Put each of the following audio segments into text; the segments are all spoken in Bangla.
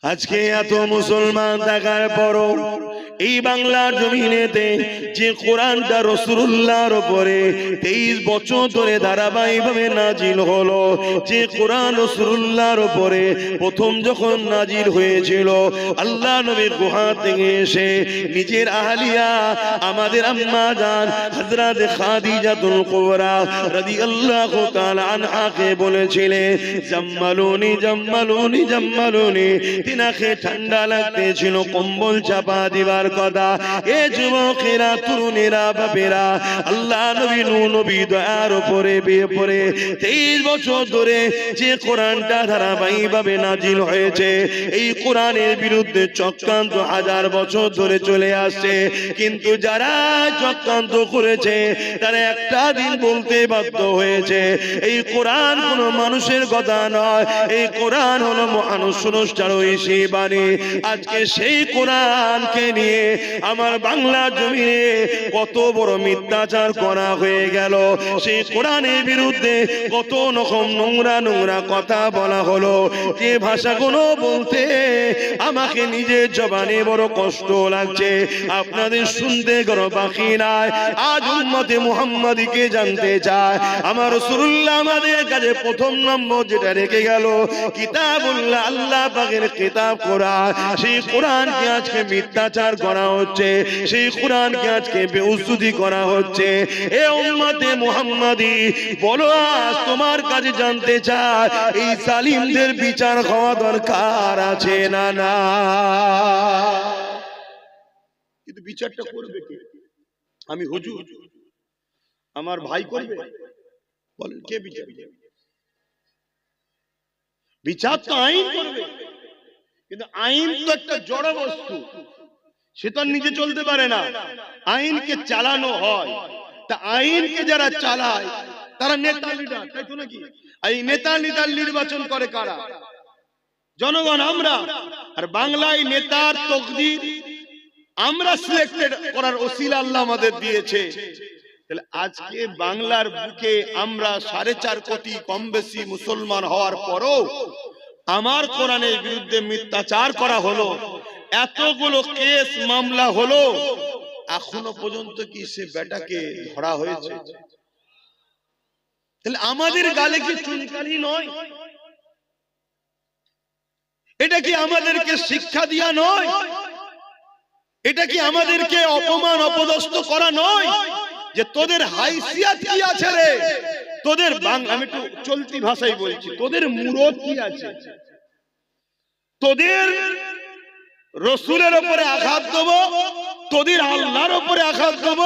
আজকে এত মুসলমান থাকার পরও এই বাংলার জমিনেতে যে কোরআনটা রাসূলুল্লাহর উপরে 23 বছর ধরে ধারাবাহিকভাবে নাজিল হলো, যে কোরআন রাসূলুল্লাহর উপরে প্রথম যখন নাজিল হয়েছিল, আল্লাহ নবীর গুহা থেকে এসে নিজের আহলিয়া আমাদের আম্মা জান হযরত খাদিজাতুল কুবরা রাদিয়াল্লাহু তাআলা আনহাকে বলেছিলেন, জাম্মালুনি জাম্মালুনি জাম্মালুনি। তিনাকে ঠান্ডা লাগতেছিল, কম্বল চাপা দিবার কথা। এ যুবকেরা, তরুণেরা, বাপেরা, আল্লাহ নবী নবী দয়ার উপরে বিয়ে পড়ে 23 বছর ধরে যে কোরআনটা ধারাবাহিকভাবে নাজিল হয়েছে, এই কোরআনের বিরুদ্ধে চক্রান্ত হাজার বছর ধরে চলে আসছে। কিন্তু যারা চক্রান্ত করেছে তারা একটা দিন বলতে বাধ্য হয়েছে, এই কোরআন কোন মানুষের কথা নয়, এই কোরআন হলো মানুষ স্রষ্টার ঐশী বাণী। আজকে সেই কোরআনকে নিয়ে আমার বাংলা জমিনে কত বড় মিথ্যাচার করা হয়ে গেল। সেই কোরআনের বিরুদ্ধে কত রকম নোংরা নোংরা কথা বলা হলো, যে ভাষাগুলো বলতে আমাকে নিজের জবানে বড় কষ্ট লাগছে, আপনাদের শুনতে কোনো বাকি নাই। আজ উম্মতে মুহাম্মাদীকে জানতে চায়, আমার রাসূলুল্লাহ আমাদের কাছে প্রথম নম্বর যেটা রেখে গেল কিতাবুল্লাহ, আল্লাহ পাকের কিতাব কোরআন। সেই কোরআনকে আজকে মিথ্যাচার করা হচ্ছে, সেই কোরআনকে আজকে বেউসুদি করা হচ্ছে। এ উম্মতে মুহাম্মাদী, বলো আজ তোমার কাছে জানতে চায়, এই জালিমদের বিচার হওয়া দরকার আছে না? না, কিন্তু বিচারটা করবে কে? আমি হুজুর, আমার ভাই করবে? বলেন কে বিচার? বিচার তো আইন করবে, কিন্তু আইন তো একটা জড় বস্তু, সে তো নিজে চলতে পারে না, আইনকে চালানো হয়। তা আইনকে যারা চালায় তারা নেতা লিডার, তাই তো নাকি? এই নেতা লিডার নির্বাচন করে কারা? জনগণ, আমরা। আর বাংলায় নেতার তকদির আমরা সিলেক্টেড করার ওসিলা আল্লাহ আমাদের দিয়েছে। তাহলে আজকে বাংলার বুকে আমরা 4.5 কোটি কম বেশি মুসলমান হওয়ার পরও আমার কোরআনের বিরুদ্ধে মিথ্যাচার করা হলো, এতগুলো কেস মামলা হলো, এখনো পর্যন্ত কি সে বেটাকে ধরা হয়েছে? তাহলে আমাদের গালে কি চুনকালি নয়? এটা কি আমাদেরকে শিক্ষা দিয়া নয়? এটা কি আমাদেরকে অপমান অপদস্থ করা নয়? যে তোদের হাইসিয়াত কি আছে রে, তোদের আমি একটু চলতি ভাষায় বলছি, তোদের মুরত কি আছে? তোদের রসুলের উপরে আঘাত দেব, তোদের আল্লাহর উপরে আঘাত দেব,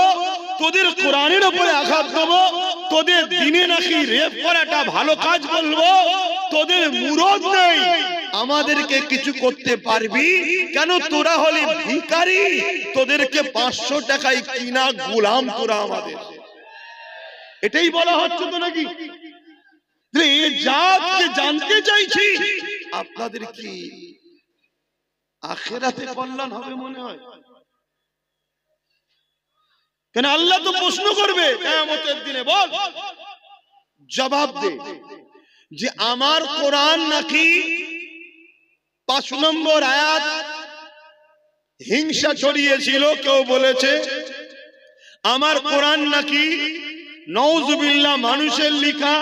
তোদের কোরআনের উপরে আঘাত দেব, তোদের দিনে নাকি রেপ করাটা ভালো কাজ বলবো, তোদের মুরত নেই, আমাদেরকে কিছু করতে পারবি কেন? তোরা হলি ভিখারি, তোদেরকে 500 টাকায় কিনা গোলাম তোরা আমাদের। এটাই বলা হচ্ছে তো নাকি? এই জাতকে জানতে চাইছি, আপনাদের কি আখিরাতে কল্যাণ হবে মনে হয়? কেন আল্লাহ তো প্রশ্ন করবে কিয়ামতের দিনে, বল জবাব দে যে আমার কোরআন নাকি 5 নম্বর আয়াত হিংসা ছড়িয়েছিল, কেউ বলেছে আমার কোরআন নাকি নাউজুবিল্লাহ মানুষের লেখা,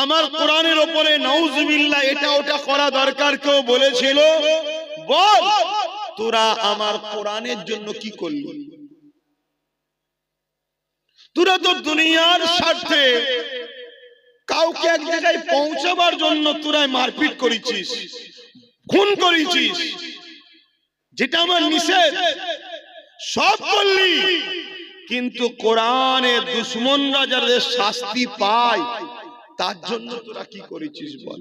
আমার কোরআনের উপরে নাউজুবিল্লাহ এটা ওটা করা দরকার, কেউ বলেছিল। বল তোরা আমার কোরআনের জন্য কি করলি? তোরা তো দুনিয়ার স্বার্থে কাউকে এক জায়গায় পৌঁছাবার জন্য তোরা মারপিট করেছিস, খুন করেছিস, যেটা আমার নিষেধ সব করলি। কিন্তু কোরআনের দুশমনরা যাদের শাস্তি পায় তার জন্য তোরা কি করেছিস? বল।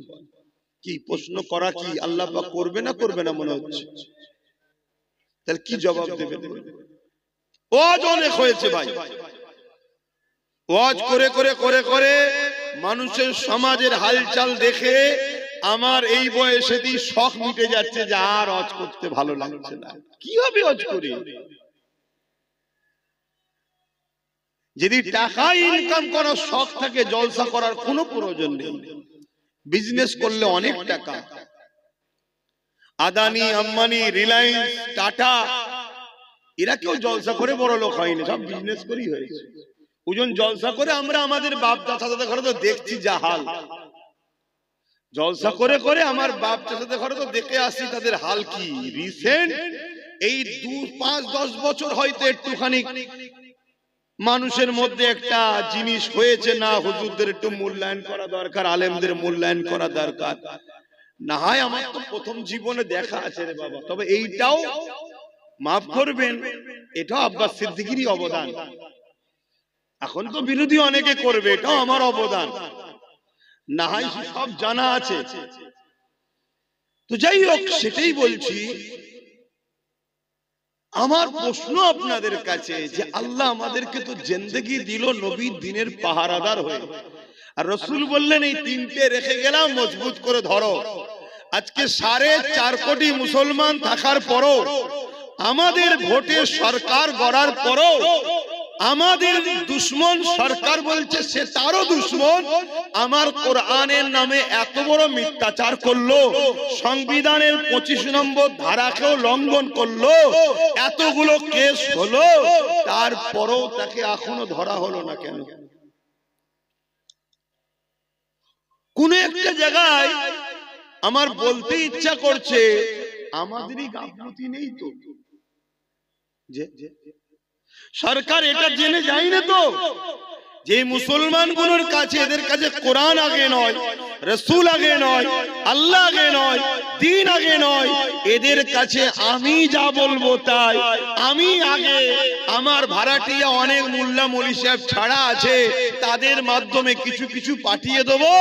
কি প্রশ্ন করা কি আল্লাহ পাক করবে না করবে না মনে হচ্ছে? তাহলে কি জবাব দেবে? ওয়াজ অনেক হয়েছে ভাই, ওয়াজ করে করে করে করে মানুষের সমাজের হালচাল দেখে আমার এই বয়সেই শখ মিটে যাচ্ছে যে আর ওয়াজ করতে ভালো লাগছে না। কিভাবে ওয়াজ করি? যদি টাকা ইনকাম করার শখ থাকে, জলসা করার কোনো প্রয়োজন নেই। বিজনেস করলে অনেক টাকা, আদানি, আম্বানি, রিলায়েন্স, টাটা, এরা কেউ জলসা করে বড় লোক হয়নি, সব বিজনেস করেই হয়েছে। ওজন জলসা করে আমরা আমাদের বাপ চাচাদের ঘরে তো দেখছি যা হাল, জলসা করে করে আমার বাপ চাচাদের ঘরে তো দেখে আসি তাদের হাল কি। রিসেন্ট এই 5-10 বছর হয়তো একটুখানি মানুষের মধ্যে একটা জিনিস হয়েছে, না হুজুরদের একটু মূল্যায়ন করা দরকার, আলেমদের মূল্যায়ন করা দরকার। না হয় আমার তো প্রথম জীবনে দেখা আছে রে বাবা। তবে এইটাও মাফ করবেন, এটাও আব্বাস সিদ্দিকীরই অবদান। এখন তো বিরোধী অনেকে করবে, এটাও আমার অবদান, না হয় সব জানা আছে। তো যাই হোক, সেটাই বলছি। আমার প্রশ্ন আপনাদের কাছে যে আল্লাহ আমাদেরকে তো জিন্দেগি দিল নবীর দিনের পাহারাদার হয়ে, আর রাসূল বললেন এই তিনটে রেখে গেলাম মজবুত করে ধরো। আজকে 4.5 কোটি মুসলমান থাকার পরও, আমাদের ভোটে সরকার গড়ার পরও আমাদের দুশ্মন সরকার বলছে সে তারও দুশ্মন, আমার কোরআনের নামে এত বড় মিথ্যাচার করলো, সংবিধানের 25 নম্বর ধারাকেও লঙ্ঘন করলো, এতগুলো কেস হলো, তারপরও তাকে এখনো ধরা হলো না কেন? কোন একটা জায়গায় আমার বলতে ইচ্ছা করছে আমাদেরই গাফলতি নেই তো, যে সরকার এটা জেনে যায় না তো যে মুসলমানগুলোর কাছে, এদের কাছে কোরআন আগে নয়, রাসূল আগে নয়, আল্লাহ আগে নয়, দ্বীন আগে নয়, এদের কাছে আমি যা বলবো তাই, আমি আগে, আমার ভাড়াটিয়া অনেক মোল্লা মৌলী সাহেব ছাড়া আছে, তাদের মাধ্যমে কিছু কিছু পাঠিয়ে দেবো,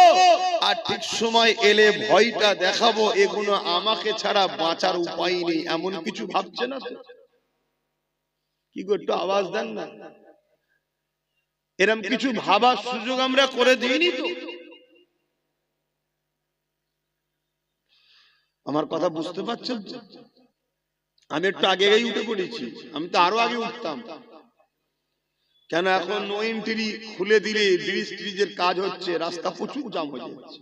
আর ঠিক সময় এলে ভয়টা দেখাবো, এগুলো আমাকে ছাড়া বাঁচার উপায় নেই, এমন কিছু ভাবছে না তো? কি গো, একটু আওয়াজ দেন না। এরকম কিছু ভাবার সুযোগ আমরা করে দিইনি তো? আমার কথা বুঝতে পারছেন তো? আমি একটু আগে আগেই উঠে পড়েছি, আমি তো আরো আগে উঠতাম। কেন এখন নো এন্ট্রি খুলে দিলে ব্রিজের কাজ হচ্ছে, রাস্তা প্রচুর জাম হয়ে যাচ্ছে,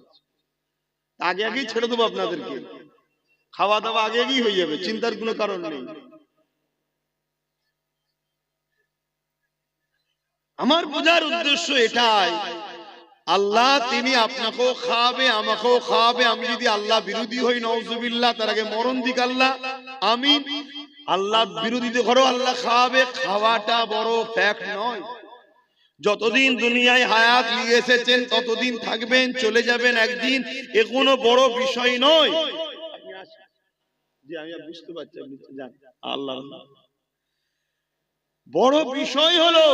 আগে আগেই ছেড়ে দেবো আপনাদেরকে, খাওয়া দাওয়া আগে আগেই হয়ে যাবে, চিন্তার কোনো কারণ নেই। আমার বোঝার উদ্দেশ্য এটাই, আল্লাহ তিনি আপনাকেও খাওয়াবে, আমাকেও খাওয়াবে। আমি যদি আল্লাহ বিরোধী হই, নাউজুবিল্লাহ, তার আগে মরণ দিক আল্লাহ, আমি আল্লাহ বিরোধীতে ঘরেও আল্লাহ খাওয়াবে। খাওয়াটা বড় ফ্যাক্ট নয়, যতদিন দুনিয়ায় হায়াত নিয়ে এসেছেন ততদিন থাকবেন, চলে যাবেন একদিন, এ কোনো বড় বিষয় নয়। আমি বুঝতে পারছি আপনি জানেন, আল্লাহ বড় বিষয় হলো,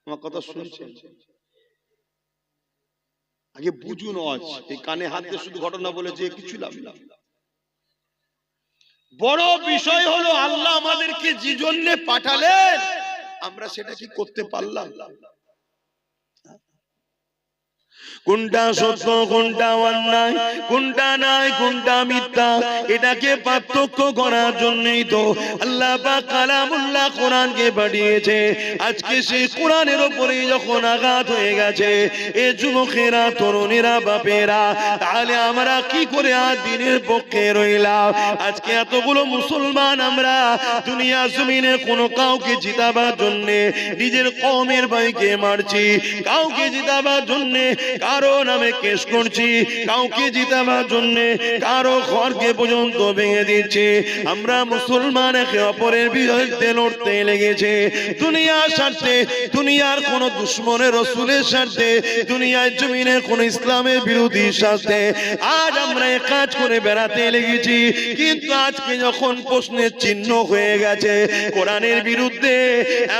আমার কথা শুনছেন, আগে বুঝুন। এই কানে হাত দিয়ে শুধু ঘটনা বলে যে কিছু লাভ না। বড় বিষয় হলো আল্লাহ আমাদেরকে যে জন্য পাঠালেন, আমরা সেটা কি করতে পারলাম? কোনটা সত্য, কোনটা অন্যায়, কোনটা নাই, কোনটা মিথ্যা, এটাকে পার্থক্য করার জন্যই তো আল্লাহ পাক কালামুল্লাহ কোরআনকে পাঠিয়েছে। আজকে সেই কোরআনের উপরে যখন আঘাত হয়ে গেছে, এ যুবকেরা, তরুণেরা, বাপেরা, তাহলে আমরা কি করে আর দ্বীনের পক্ষে রইলাম? আজকে এতগুলো মুসলমান আমরা দুনিয়া জমিনে কোনো কাউকে জিতাবার জন্য নিজের কওমের ভাইকে মারছি, কাউকে জিতাবার জন্য কারো নামে কেস করছি, কাউকে জিতাবার জন্য কারো ঘরকে পর্যন্ত ভেঙে দিচ্ছি। আমরা মুসলমান একে অপরের বিরুদ্ধে লড়তে লেগেছে, দুনিয়ার স্বার্থে, দুনিয়ার কোন দুশ্মনের রাসূলের স্বার্থে, দুনিয়ার জমিনে কোন ইসলামের বিরোধী স্বার্থে আজ আমরা এক কাজ করে বেড়াতে লেগেছি। কিন্তু আজকে যখন প্রশ্নের চিহ্ন হয়ে গেছে, কোরআনের বিরুদ্ধে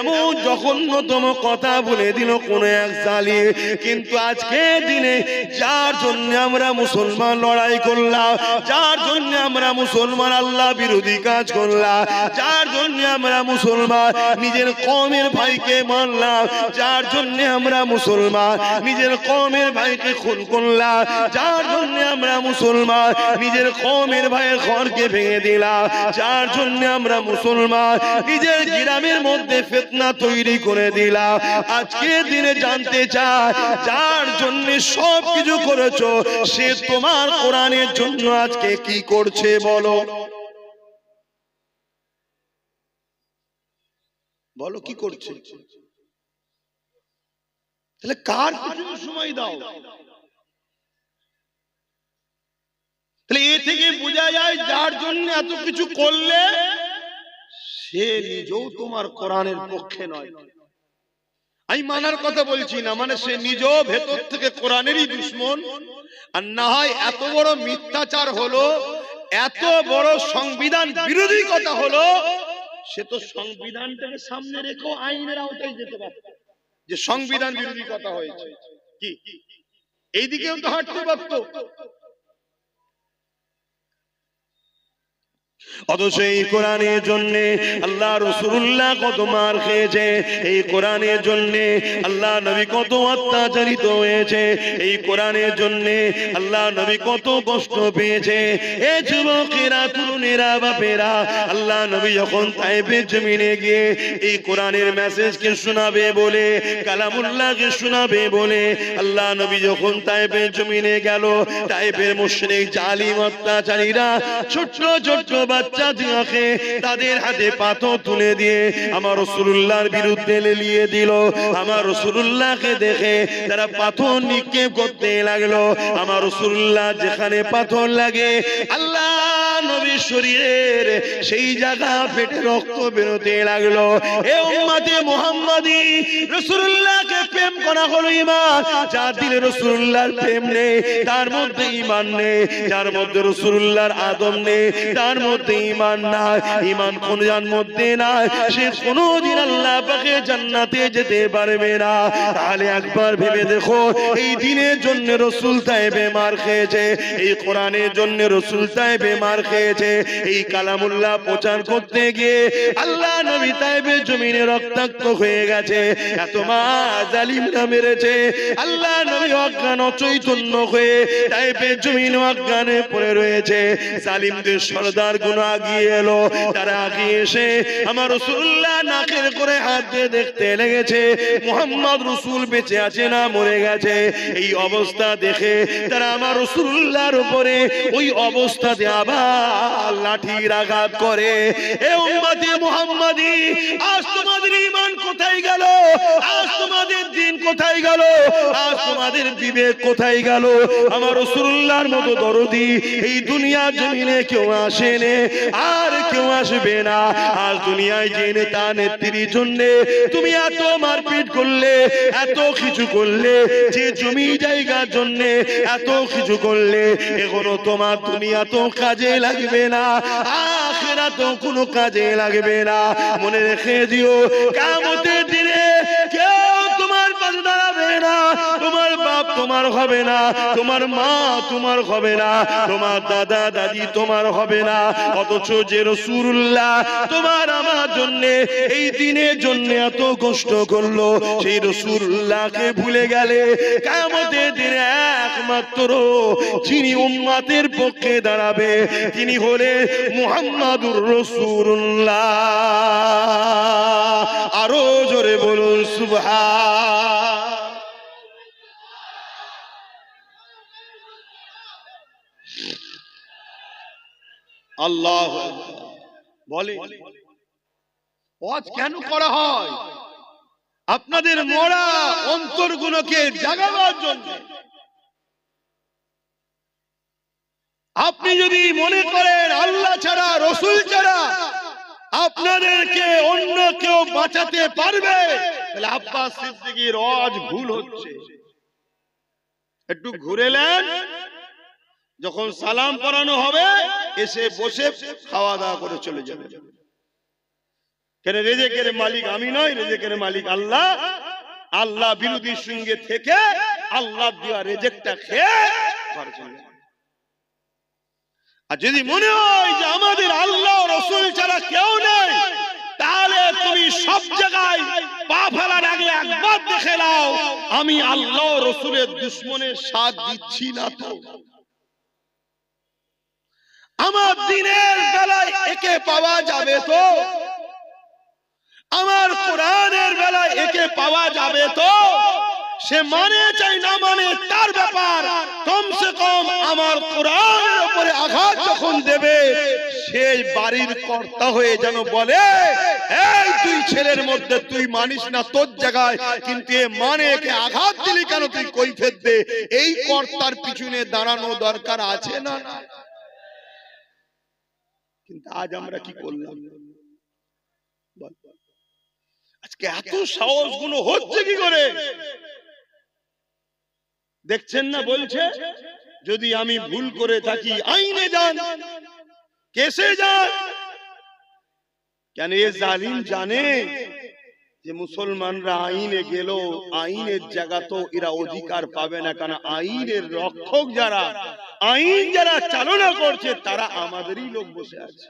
এমন জঘন্যতম কথা বলে দিল কোন এক জালিম, কিন্তু আজকে দিনে যার জন্য আমরা মুসলমান লড়াই করলাম, যার জন্য আমরা মুসলমান আল্লাহ বিরোধী কাজ করলাম, যার জন্য আমরা মুসলমান নিজের কওমের ভাইকে মারলাম, যার জন্য আমরা মুসলমান নিজের কওমের ভাইকে খুন করলাম, যার জন্য আমরা মুসলমান নিজের কওমের ভাইয়ের ঘরকে ভেঙে দিলাম, যার জন্য আমরা মুসলমান নিজের গ্রামের মধ্যে ফিতনা তৈরি করে দিলাম, আজকে দিনে জানতে চাই যার জন্য জন্য সব কিছু করেছো, সে তোমার কোরআনের জন্য আজকে কি করছে বলো? বলো কি করছে? তাহলে কার পিছনে সময় দাও? তাহলে এ থেকে বোঝা যায় যার জন্য এত কিছু করলে সে নিজেও তোমার কোরআনের পক্ষে নয়। আমি মানার কথা বলছি না, মানে সে নিজেও ভেতর থেকে কোরআনেরই দুশমন। আর না হয় এত বড় মিথ্যাচার হলো, এত বড় সংবিধান বিরোধী কথা হলো, সে তো সংবিধানটাকে সামনে রেখেও আইনের আওতায় যেতে পারত, যে সংবিধান বিরোধী কথা হয়েছে, কি এইদিকেও তো হাঁটতে পারত। অথচ এই কোরআনের জন্য আল্লাহ রাসূলুল্লাহ কত মার খেয়েছে, এই কোরআনের জন্য আল্লাহ নবী কত অত্যাচারিত হয়েছে, এই কোরআনের জন্য আল্লাহ নবী কত কষ্ট পেয়েছে। এ যুবকেরা, তরুণেরা, বাপেরা, আল্লাহ নবী যখন তায়েফের জমিনে গিয়ে এই কোরআনের মেসেজকে শোনাবে বলে, কালামুল্লাহকে শোনাবে বলে আল্লাহ নবী যখন তায়েফের জমিনে গেল, তায়েফের মুশরিক জালিম অত্যাচারীরা ছোট্ট ছোট্ট বাচ্চা দিয়াকে তাদের হাতে পাথর তুলে দিয়ে আমার রাসূলুল্লাহর বিরুদ্ধে লেলিয়ে দিল। আমার রাসূলুল্লাহকে দেখে তারা পাথর নিক্ষেপ করতে লাগলো। আমার রাসূলুল্লাহ যেখানে পাথর লাগে আল্লাহ নবীর শরীরের সেই জায়গা ফেটে রক্ত বেরোতে লাগলো। এ উম্মতে মুহাম্মাদি, রাসূলুল্লাহকে প্রেম করা হলো ঈমান। যার দিলে রাসূলুল্লাহর প্রেম নেই তার মধ্যে ঈমান নেই, যার মধ্যে রাসূলুল্লাহর আদব নেই তার মধ্যে ঈমান নাই। ঈমান কোনজার মধ্যে নাই, সে কোনদিন আল্লাহ পাকের জান্নাতে যেতে পারবে না। তাহলে একবার ভেবে দেখো, এই দ্বীনের জন্য রাসূল তায়েফে মার খেয়েছে, এই কোরআনের জন্য রাসূল তায়েফে মার খেয়েছে, এই কালামুল্লাহ প্রচার করতে গিয়ে আল্লাহ নবী তায়েফের জমিনে রক্তাক্ত হয়ে গেছে। এত মা জালিমরা মেরেছে, আল্লাহ নবী অজ্ঞান অচৈতন্য হয়ে তায়েফের জমিনে অজ্ঞানে পড়ে রয়েছে। জালিমদের সরদার গুলো আগিয়ে এলো, তারা আগিয়ে এসে আমার রাসূলুল্লাহ নাকের করে হাত দিয়ে দেখতে লেগেছে মুহাম্মদ রাসূল বেঁচে আছে না মরে গেছে। এই অবস্থা দেখে তারা আমার রাসূলুল্লাহর উপরে ওই অবস্থাতে আবার লাঠির আঘাত করে। এ উম্মতে মুহাম্মাদি, আজ তোমাদের ঈমান কোথায় গেল? আজ তোমাদের দ্বীন কোথায় গেল? আজ তোমাদের বিবেক কোথায় গেল? আমার রাসূলুল্লাহর মতো দরদি এই দুনিয়ার জমিনে কেউ আসেনি, আর কেউ আসবে না। আজ দুনিয়ায় যে নেতা নেত্রীর জন্য তুমি এত মারপিট করলে, এত কিছু করলে, যে জমি জায়গার জন্য এত কিছু করলে, এগুলো তোমার দুনিয়া তো কাজে লাগবে না, আখিরাতেও কোনো কাজে লাগবে না। মনে রেখে দিও, কিয়ামতের দিনে কেউ তোমার পাশে দাঁড়াবে না। তোমার বাপ তোমার হবে না, তোমার মা তোমার হবে না, তোমার দাদা দাদি তোমার হবে না। অথচ যে রাসূলুল্লাহ তোমার আমার জন্য এই দিনের জন্য এত কষ্ট করলো, সেই রাসূলুল্লাহকে ভুলে গেলে কিয়ামতের দিনে একমাত্র যিনি উম্মতের পক্ষে দাঁড়াবে তিনি হলেন মুহাম্মাদুর রাসূলুল্লাহ। আরো জোরে বলুন সুবহান। আল্লাহ বলে, ওয়াজ কেন করা হয়? আপনাদের মরা অন্তরগুলোকে জাগাবার জন্য। আপনি যদি মনে করেন আল্লাহ ছাড়া, রাসূল ছাড়া আপনাদেরকে অন্য কেউ বাঁচাতে পারবে, তাহলে আব্বাস সিদ্দিকীর ওয়াজ ভুল হচ্ছে। একটু ঘুরে নেন, যখন সালাম পড়ানো হবে এসে বসে খাওয়া দাওয়া করে চলে যাবে। কেন? রেজেকের মালিক আমি নই, রেজেকের মালিক আল্লাহ। আল্লাহ বিরোধীর সঙ্গে থেকে আল্লাহ দেওয়া রেজেকটা খেয়ে ঘরে চলে যাবে। আর যদি মনে হয় যে আমাদের আল্লাহ রাসূল ছাড়া কেউ নেই, তাহলে তুমি সব জায়গায় পা ফেলার আগে একবার দেখে নাও আমি আল্লাহ রাসূলের দুশমনের সাথ দিচ্ছি না তো। আমার দিনের বেলায় একে পাওয়া যাবে তো, আমার কোরআনের বেলায় একে পাওয়া যাবে তো। সে মানে চাই না মানে তার ব্যাপার, কমসে কম আমার কোরআনের উপরে আঘাত যখন দেবে সে বাড়ির কর্তা হয়ে যেন বলে, এই তুই ছেলের মধ্যে তুই মানিস না তোর জায়গায়, কিন্তু এ মানে একে আঘাত দিলি কেন, তুই কৈফিয়ত দে। এই কর্তার পিছনে দাঁড়ানো দরকার আছে না? কিন্তু আজ আমরা কি করলাম? আজকে এত সাহস গুলো হচ্ছে কি করে? দেখছেন না, বলছে যদি আমি ভুল করে থাকি আইনে যান, কেসে যান। কেন এ জালিম জানে যে মুসলমানরা আইনে গেল, আইনের জায়গা তো এরা অধিকার পাবে না, কারণ আইনের রক্ষক যারা, আইন যারা চালনা করছে তারা আমাদেরই লোক বসে আছে।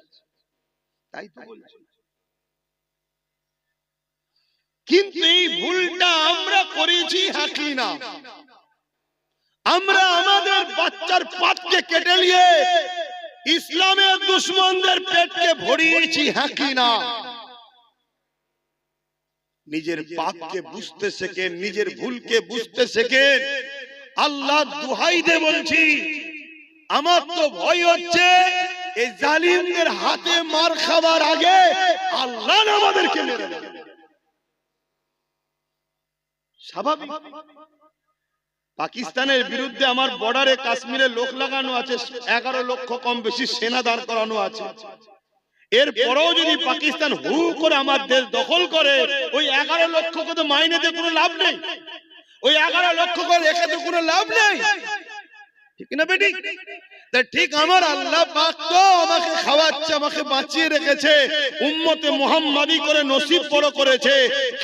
তাই তো বলছে। কিন্তু এই ভুলটা আমরা করেছি হাকিনা, আমরা আমাদের বাচ্চার পাতকে কেটে নিয়ে ইসলামের দুশমনদের পেটকে ভরিয়েছি হাকিনা। নিজের পাপকে বুঝতে শেখেন, নিজের ভুলকে বুঝতে শেখেন। আল্লাহ দুহাই দে বলছি, আমার তো ভয় হচ্ছে এই জালিমদের হাতে মার খাবার আগে আল্লাহ আমাদেরকে মেরে দেবে। স্বাভাবিক। পাকিস্তানের বিরুদ্ধে আমার বর্ডারে কাশ্মীরে লোক লাগানো আছে, 11 লক্ষ কম বেশি সেনা দাঁড় করানো আছে। এরপরেও যদি পাকিস্তান হু করে আমার দেশ দখল করে, ওই 11 লক্ষকে তো মাইনেতে কোনো লাভ নেই, ওই 11 লক্ষ করে রেখে তো কোনো লাভ নেই, ঠিক না বেটি? ঠিক আমার আল্লাহ পাক তো আমাকে খাওয়াচ্ছে, আমাকে বাঁচিয়ে রেখেছে, উম্মতে মুহাম্মাদি করে নসিব বড় করেছে।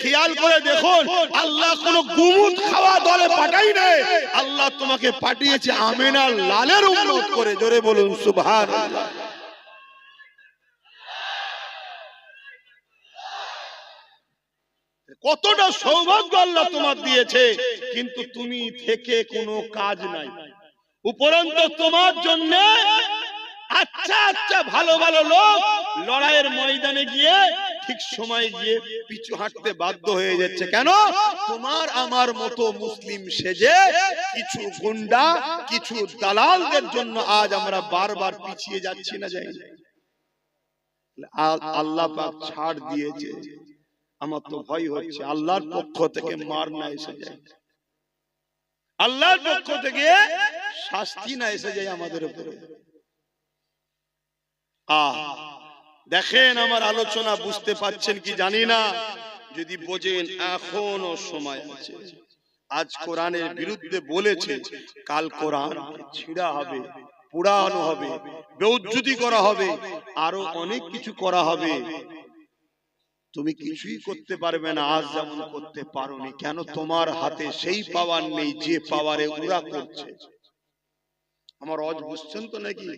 খেয়াল করে দেখুন, আল্লাহ কোন গুমুত খাওয়া দলে পাঠাই নাই, আল্লাহ তোমাকে পাঠিয়েছে আমিনার লালের উম্মত করে। জোরে বলুন সুবহানাল্লাহ। কতটা সৌভাগ্য আল্লাহ তোমার দিয়েছে, কিন্তু তুমি থেকে কোনো কাজ নাই। উপরন্তু তোমার জন্য আচ্ছা আচ্ছা ভালো ভালো লোক লড়াইয়ের ময়দানে গিয়ে ঠিক সময় গিয়ে পিছু হাঁটতে বাধ্য হয়ে যাচ্ছে। কেন? তোমার আমার মতো মুসলিম সেজে কিছু গুন্ডা, কিছু দালালদের জন্য আজ আমরা বারবার পিছিয়ে যাচ্ছি না, যাই আল্লাহ পাক ছাড় দিয়েছে। আমার তো ভয় হচ্ছে আল্লাহর পক্ষ থেকে মার না এসে যায়, আল্লাহর পক্ষ থেকে শাস্তি না এসে যায় আমাদের উপরে। দেখেন আমার আলোচনা বুঝতে পাচ্ছেন কি জানি না, যদি বোঝেন এখনো সময় আছে। আজ কোরআনের বিরুদ্ধে বলেছে, কাল কোরআন ছিঁড়া হবে, পোড়ানো হবে, বেউজ্জতি করা হবে, আরো অনেক কিছু করা হবে। তুমি কিছুই করতে পারবে না, আজ যেমন করতে পারোনি। কেন? তোমার হাতে সেই পাওয়ার নেই যে পাওয়ারে ওরা করছে। আমার অজ বুঝছেন তো নাকি?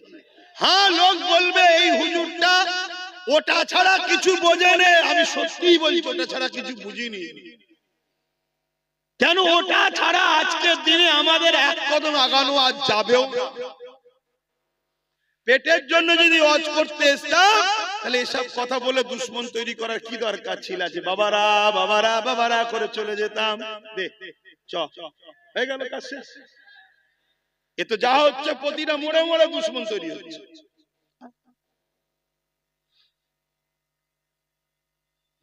হ্যাঁ, লোক বলবে এই হুজুরটা ওটা ছাড়া কিছু বোঝে না। আমি সত্যিই বলছি, ওটা ছাড়া কিছু বুঝিনি। কেন? ওটা ছাড়া আজকের দিনে আমাদের এক কদম আগানো আজ যাবেও। পেটের জন্য যদি ওয়াজ করতে এসতাম, তাহলে এসব কথা বলে দুশ্মন তৈরি করার কি দরকার ছিল? যে বাবারা বাবারা বাবারা করে চলে যেতাম। চ হয়ে গেল কাজ শেষ। এ তো যা হচ্ছে প্রতিটা মোড়ে মোড়ে দুশ্মন তৈরি হচ্ছে।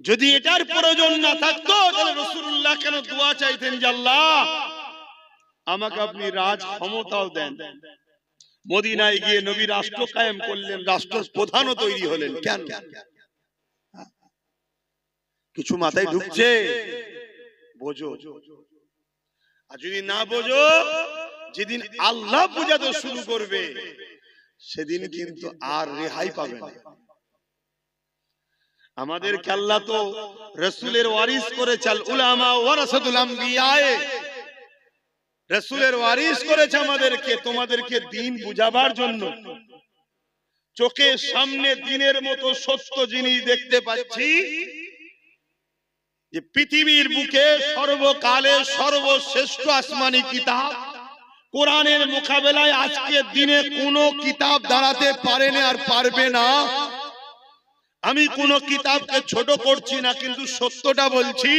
যদি এটার প্রয়োজন না থাকতো, তাহলে রাসূলুল্লাহ কেন দোয়া চাইতেন যে আল্লাহ আমাকে আপনি রাজ ক্ষমতাও দেন? মদিনায় গিয়ে নবী রাষ্ট্র কায়েম করলেন, রাষ্ট্র প্রধানও তৈরি হলেন। কেন? কিছু মাথায় ঢুকছে? বোঝো। আর যদি না বোঝো, যেদিন আল্লাহ পূজাতে শুরু করবে সেদিন কিন্তু আর রেহাই পাবে না। আমাদেরকে আল্লাহ তো রাসূলের ওয়ারিস করেছে, আল উলামা ওয়ারাসাতুল আম্বিয়া, রাসূলের ওয়ারিস করেছে আমাদেরকে, তোমাদেরকে দ্বীন বুঝাবার জন্য। চোখের সামনে দ্বীনের মতো সত্য জিনিস দেখতে পাচ্ছি, যে পৃথিবীর বুকে সর্বকালের সর্বশ্রেষ্ঠ আসমানি কিতাব কোরআনের মোকাবেলায় আজকের দিনে কোনো কিতাব দাঁড়াতে পারেনি আর পারবে না। আমি কোনো কিতাবকে ছোট করছি না, কিন্তু সত্যটা বলছি।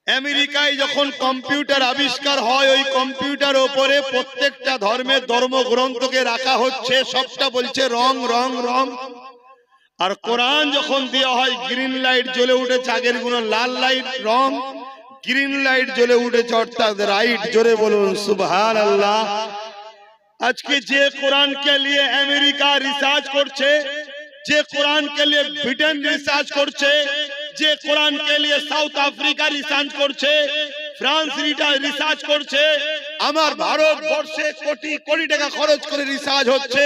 আমেরিকায় যখন কম্পিউটার আবিষ্কার হয়, ওই কম্পিউটার উপরে প্রত্যেকটা ধর্মের ধর্মগ্রন্থকে রাখা হচ্ছে, সবটা বলছে রং রং রং। আর কোরআন যখন দেওয়া হয়, গ্রিন লাইট জ্বলে উঠেছে, আগের গুলো লাল লাইট রং, গ্রিন লাইট জ্বলে উঠেছে অর্থাৎ রাইট। জোরে বলুন সুবহানাল্লাহ। আজকে যে কোরআনকে নিয়ে আমেরিকা রিসার্চ করছে, যে কোরআনকে নিয়ে ব্রিটেন রিসার্চ করছে, যে কোরআনকে নিয়ে সাউথ আফ্রিকা রিসার্চ করছে, ফ্রান্স রিসার্চ করছে, আমার ভারতবর্ষে কোটি কোটি টাকা খরচ করে রিসার্চ হচ্ছে।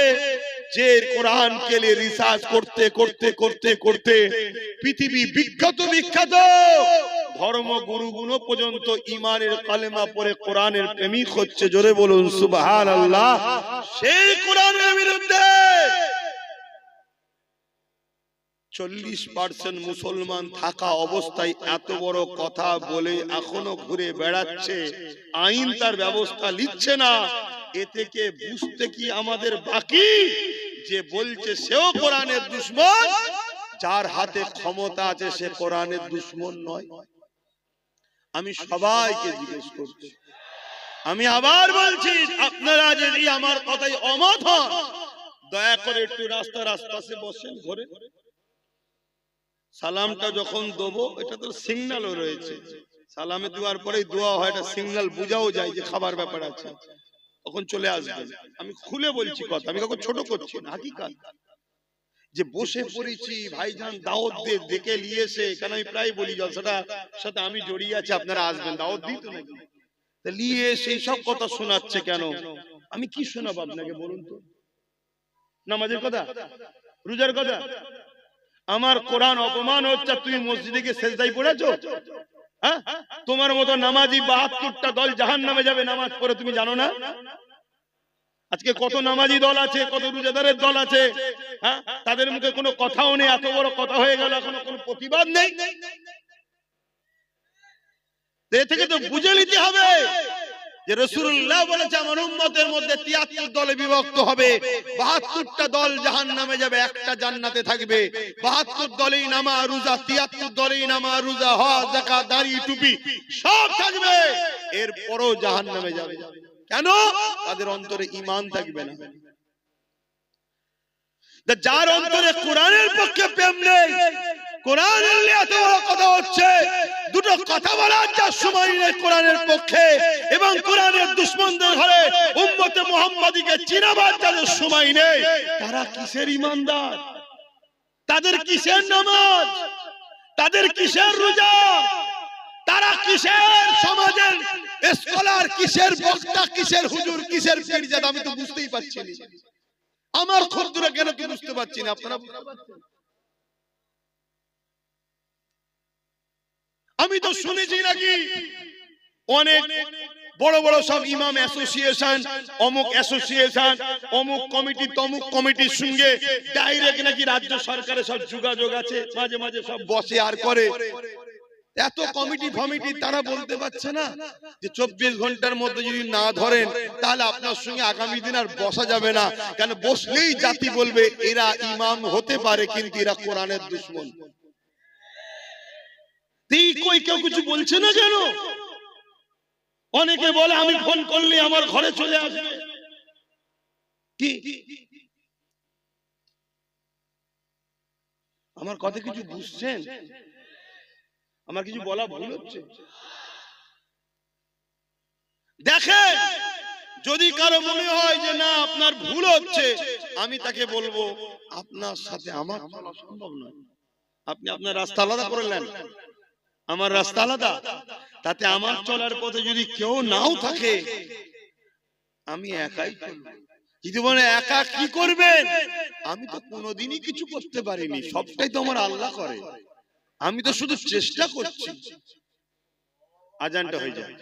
যে কোরআনকে নিয়ে রিসার্চ করতে করতে করতে করতে পৃথিবী বিখ্যাত বিখ্যাত ধর্মগুরুগুলো পর্যন্ত ইমানের কালেমা পড়ে কোরআনের প্রেমিক হচ্ছে। জোরে বলুন সুবহানাল্লাহ। সেই কোরআনের বিরুদ্ধে 40% মুসলমান থাকা অবস্থায় এত বড় কথা বলে এখনো ঘুরে বেড়াচ্ছে, আইন তার ব্যবস্থা নিচ্ছে না। এ থেকে বুঝতে কি আমাদের বাকি, যে বলছে সেও কোরআনের দুশমন, যার হাতে ক্ষমতা আছে সে কোরআনের দুশমন নয়? আমি সবাইকে জিজ্ঞেস করছি, আমি আবার বলছি, আপনারা যদি আমার কথায় অমত হন, দয়া করে একটু রাস্তার আশপাশে বসেন, ঘরে সালামটা যখন দেবো, এটা তো সিগন্যালও রয়েছে, সালামে দেওয়ার পরেই দোয়া হয়, এটা সিগন্যাল বোঝাও যায় যে খাবার ব্যাপার আছে, তখন চলে আসবেন। আমি খুলে বলছি কথা, আমি কাউকে ছোট করছি না, হাকিকাত। যে বসে পড়েছি ভাইজান দাওয়াত দিয়ে ডেকে নিয়েছে, কেন আমি প্রায় বলি জলসাটা সাথে আমি জড়িয়ে আছি, আপনারা আসবেন, দাওয়াত দিই তো নাকি, নিয়ে সেই সব কথা শোনাচ্ছে কেন? আমি কি শোনাবো আপনাকে বলুন তো? নামাজের কথা, রোজার কথা? আমার কোরআন অপমান হচ্ছে, তুমি মসজিদে গিয়ে সেজদায় পড়েছো? হ্যাঁ, তোমার মতো নামাজি 72টা দল জাহান্নামে যাবে নামাজ পড়ে, তুমি জানো না? আজকে কত নামাজি দল আছে, কত রোজাদারের দল আছে, হ্যাঁ, তাদের মুখে কোনো কথাও নেই, এত বড় কথা হয়ে গেল, এখনো কোনো প্রতিবাদ নেই। এ থেকে তো বুঝে নিতে হবে যে রাসূলুল্লাহ বলেছে আমার উম্মতের মধ্যে 73 দলে বিভক্ত হবে, 72টা দল জাহান্নামে যাবে, একটা জান্নাতে থাকবে। 72 দলেই নামাজ রোজা, 73 দলেই নামাজ রোজা, হজ যাকাত দাড়ি টুপি সব থাকবে, এরপরও জাহান্নামে যাবে। কেন? তাদের অন্তরে ঈমান থাকবে না। যার অন্তরে কোরআনের পক্ষে প্রেম নেই, কোরআনের নিয়ে এত বড় কথা হচ্ছে, দুটো কথা বলার যার সময় নেই কোরআনের পক্ষে, এবং কোরআনের দুশমনদের ঘরে উম্মতে মুহাম্মাদীকে চিনাবার যাদের সময় নেই, তারা কিসের ঈমানদার? তাদের কিসের নামাজ? তাদের কিসের রোজা? তারা কিসের সমাজের স্কলার, কিসের বক্তা, কিসের হুজুর, কিসের পীরজাদা? আমি তো বুঝতেই পারছি না। আমার ক্ষুদ্র জ্ঞানে তো বুঝতে পারছি না, আপনারা বুঝতে পারছেন? আমি তো শুনেছি নাকি অনেক বড় বড় সব ইমাম অ্যাসোসিয়েশন, অমুক অ্যাসোসিয়েশন, অমুক কমিটি, তমুক কমিটির সঙ্গে ডাইরেক্ট নাকি রাজ্য সরকারের সব যোগাযোগ আছে, মাঝে মাঝে সব বসে আর করে। এত কমিটি ফমিটি তারা বলতে পারছে না যে 24 ঘন্টার মধ্যে যদি না ধরেন তাহলে আপনার সঙ্গে আগামী দিন আর বসা যাবে না, কেন বসলেই জাতি বলবে এরা ইমাম হতে পারে কিন্তু এরা কোরআনের দুশমন। কই কেউ কিছু বলছে না কেন? অনেকে বলে আমি ফোন করলে আমার ঘরে চলে আসবে। কি আমার কথা কিছু বুঝছেন? আমার কিছু বলা ভুল হচ্ছে? দেখেন, যদি কারো মনে হয় যে না আপনার ভুল হচ্ছে, আমি তাকে বলবো আপনার সাথে আমার চলা সম্ভব নয়। আপনি আপনার রাস্তা আলাদা করে নেন, আমার রাস্তা আলাদা, তাতে আমার চলার পথে যদি কেউ নাও থাকে আমি একাই চলবো। যদি বলে একা কি করবেন, আমি তো কোনোদিনই কিছু করতে পারিনি, সবটাই তো আমার আল্লাহ করে, আমি তো শুধু চেষ্টা করছি। আজানটা হয়ে যায়।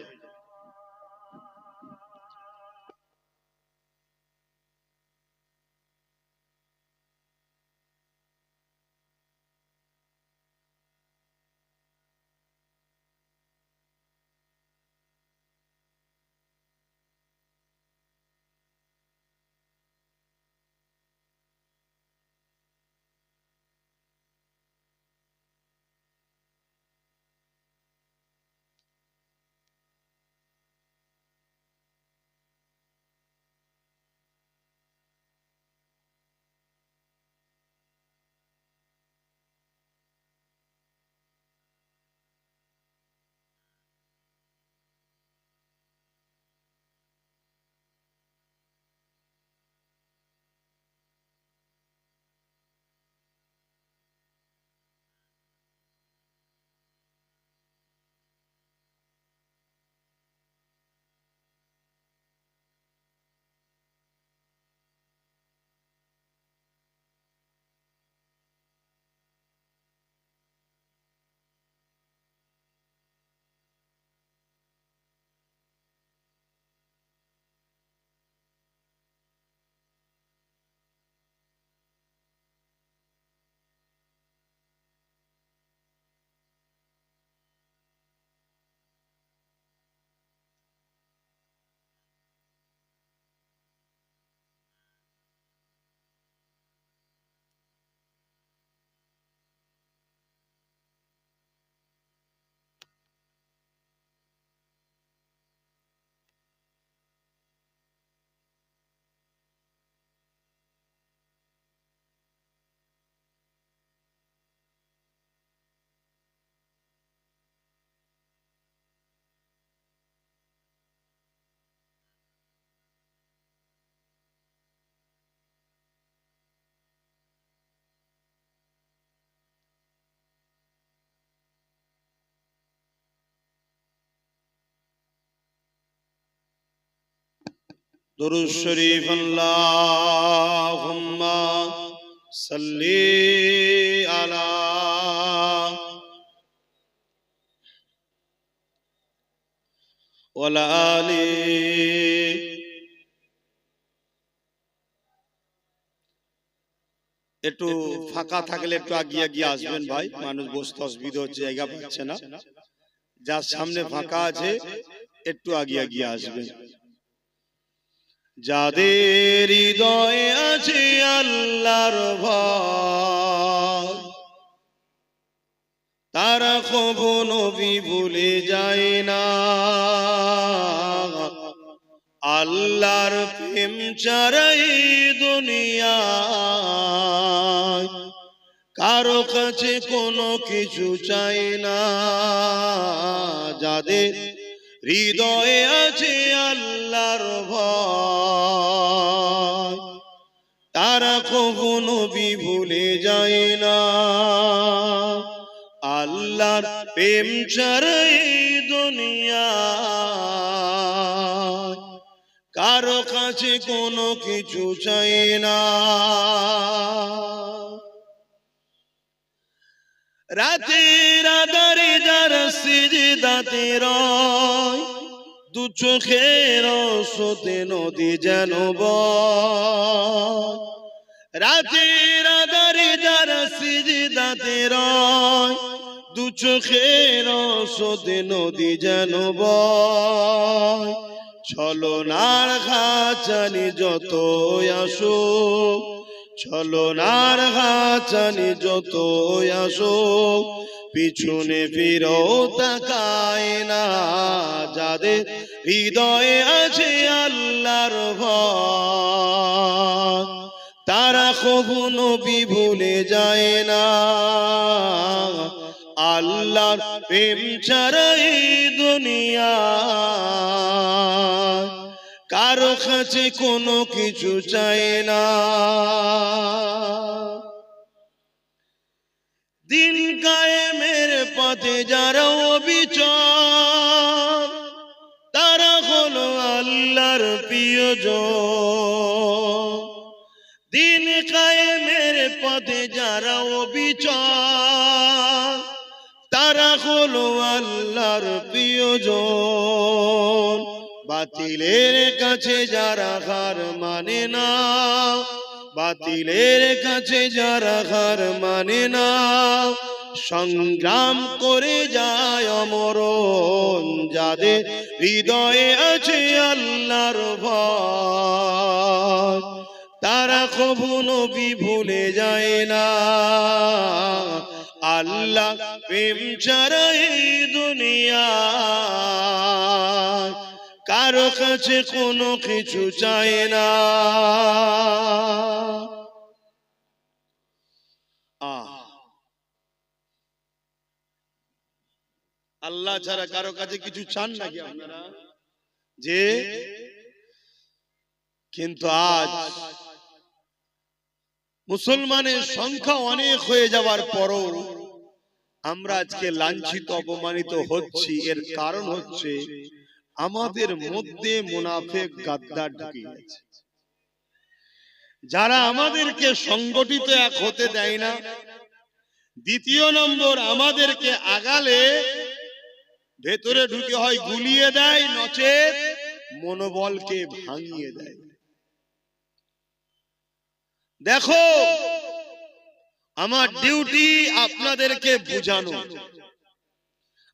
दुरूद शरीफ अल्लाहुम्मा सल्ली अला ওয়ালা আলি। একটু ফাঁকা থাকলে একটু আগিয়ে গিয়ে আসবেন ভাই, মানুষ বসতে অসুবিধা হচ্ছে, জায়গা পাচ্ছে না। যার সামনে ফাঁকা আছে একটু আগিয়ে গিয়ে আসবেন। যাদের হৃদয়ে আছে আল্লাহর ভয়, তারা কখনো নবী ভুলে যায় না। আল্লাহর প্রেম ছাড়াই দুনিয়ায় কারো কাছে কোনো কিছু চাই না। যাদের হৃদয়ে আছে আল্লাহর ভয়, তারা কখনো নবী ভুলে যায় না। আল্লাহর প্রেম ছাড়াই দুনিয়ায় কারো কাছে কোনো কিছু চাই না। রাতের আধারে যারা সিজদাতে রয়, দু চোখের স্রোতে নদী যেন বয়। রাতের আধারে যারা সিজদাতে রয়, দু চোখের স্রোতে নদী যেন বয়। ছলনার ঘাচানি যত আসো, ছলনার ঘাচানি যত আসো, পিছনে ফিরো তাকায় না। যাদের হৃদয়ে আছে আল্লাহর ভয়, তারা কখনো নবী ভুলে যায় না। আল্লাহর প্রেম ছাড়াই দুনিয়ায় কারো কাছে কোনো কিছু চাই না। দিন কায়েমের পথে যারা অবিচল, তারা হলো আল্লাহর প্রিয়জন। দিন কায়েমের পথে যারা অবিচল, তারা হলো আল্লাহর প্রিয়জন। বাতিলের কাছে যারা হার মানে না, বাতিলের কাছে যারা হার মানে না, সংগ্রাম করে যায় অমরণ। যাদের হৃদয়ে আছে আল্লাহর ভয়, তারা কখনো নবী ভুলে যায় না। আল্লাহ প্রেম ছাড়াই দুনিয়ায় কারো কাছে কোনো কিছু চায় না। আল্লাহ ছাড়া কারো কাছে কিছু চান নাকি আপনারা? যে কিন্তু আজ মুসলমানের সংখ্যা অনেক হয়ে যাওয়ার পরও আমরা আজকে লাঞ্ছিত অপমানিত হচ্ছি। এর কারণ হচ্ছে আমাদের মধ্যে মুনাফিক গাদ্দার ঢুকে গেছে, যারা আমাদেরকে সংগঠিত এক হতে দেয় না। দ্বিতীয় নম্বর, আমাদেরকে আগালে ভেতরে ঢুকে হয় গুলিয়ে দেয়, নচেত মনোবলকে ভাঙিয়ে দেয়। দেখো, আমার ডিউটি আপনাদেরকে বোঝানো।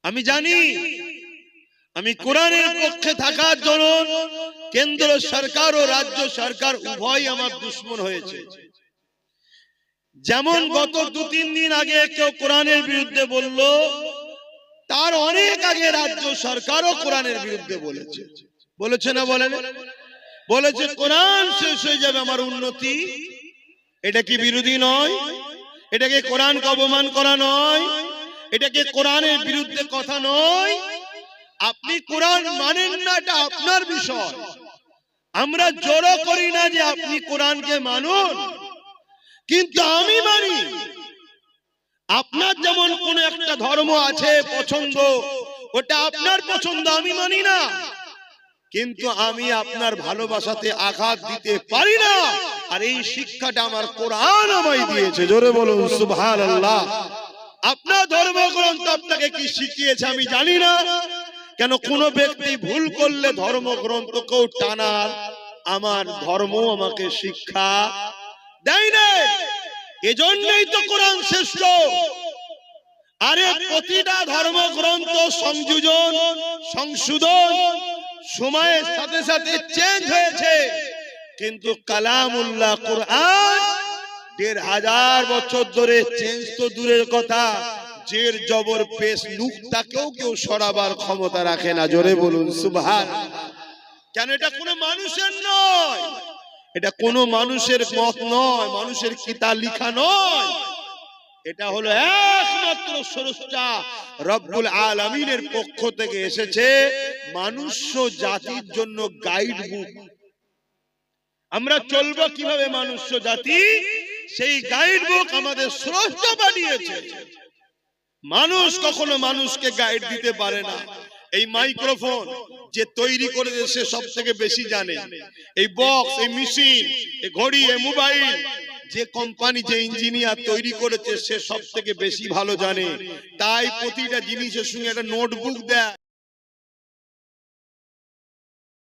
আমি জানি আমি কোরআনের পক্ষে থাকার জন্য কেন্দ্র সরকার ও রাজ্য সরকার উভয় আমার দুশমন হয়েছে। যেমন গত 2-3 দিন আগে কেউ কোরআনের বিরুদ্ধে বলল, তার অনেক আগে রাজ্য সরকারও কোরআনের বিরুদ্ধে বলেছে। বলেছে না বলেন? বলেছে কোরআন শেষ হয়ে যাবে আমার উন্নতি। এটা কি বিরোধী নয়? এটাকে কোরআনকে অপমান করা নয়? এটাকে কোরআনের বিরুদ্ধে কথা নয়? আপনি কোরআন মানেন না, এটা আপনার বিষয়। আমরা জোরও করি না যে আপনি কোরআনকে মানুন, কিন্তু আমি মানি। আপনার যেমন কোন একটা ধর্ম আছে পছন্দ, ওটা আপনার পছন্দ, আমি মানি না। কিন্তু আমি আপনার ভালোবাসাতে আঘাত দিতে পারি না। আর এই শিক্ষাটা আমার কোরআন আমায় দিয়েছে। জোরে বলুন সুবহানাল্লাহ। আপনার ধর্মগ্রন্থ আপনাকে কি শিখিয়েছে আমি জানি না। কেন কোন ব্যক্তি ভুল করলে ধর্মগ্রন্থকেও টানার আমার ধর্ম আমাকে শিক্ষা দেয় না। এজন্যই তো কোরআন শ্রেষ্ঠ। আরে প্রতিটা ধর্মগ্রন্থ সংযোজন সংশোধন সময়ের সাথে সাথে চেঞ্জ হয়েছে, কিন্তু কালামুল্লাহ কোরআন ১৫০০ বছর ধরে চেঞ্জ তো দূরের কথা, জের জবর পেশ নুকতাকেও কেউ সরাবার ক্ষমতা রাখে না। জোরে বলুন সুবহানাল্লাহ। কেন এটা কোনো মানুষের নয়, এটা কোনো মানুষের মত নয়, মানুষের কিতাব লেখা নয়। এটা হলো একমাত্র স্রষ্টা রব্বুল আলামিনের পক্ষ থেকে এসেছে মানুষ জাতির জন্য গাইড বুক। আমরা চলবো কিভাবে মানুষ জাতি, সেই গাইড বুক আমাদের স্রষ্টা বানিয়েছে। মানুষ কখনো মানুষকে গাইড দিতে পারে না। এই মাইক্রোফোন যে তৈরি করেছে সে সব থেকে বেশি জানে। এই বক্স, এই মেশিন, এই ঘড়ি, এই মোবাইল, যে কোম্পানি, যে ইঞ্জিনিয়ার তৈরি করেছে সে সব থেকে বেশি ভালো জানে। তাই প্রতিটা জিনিসের সঙ্গে একটা নোটবুক দেয়।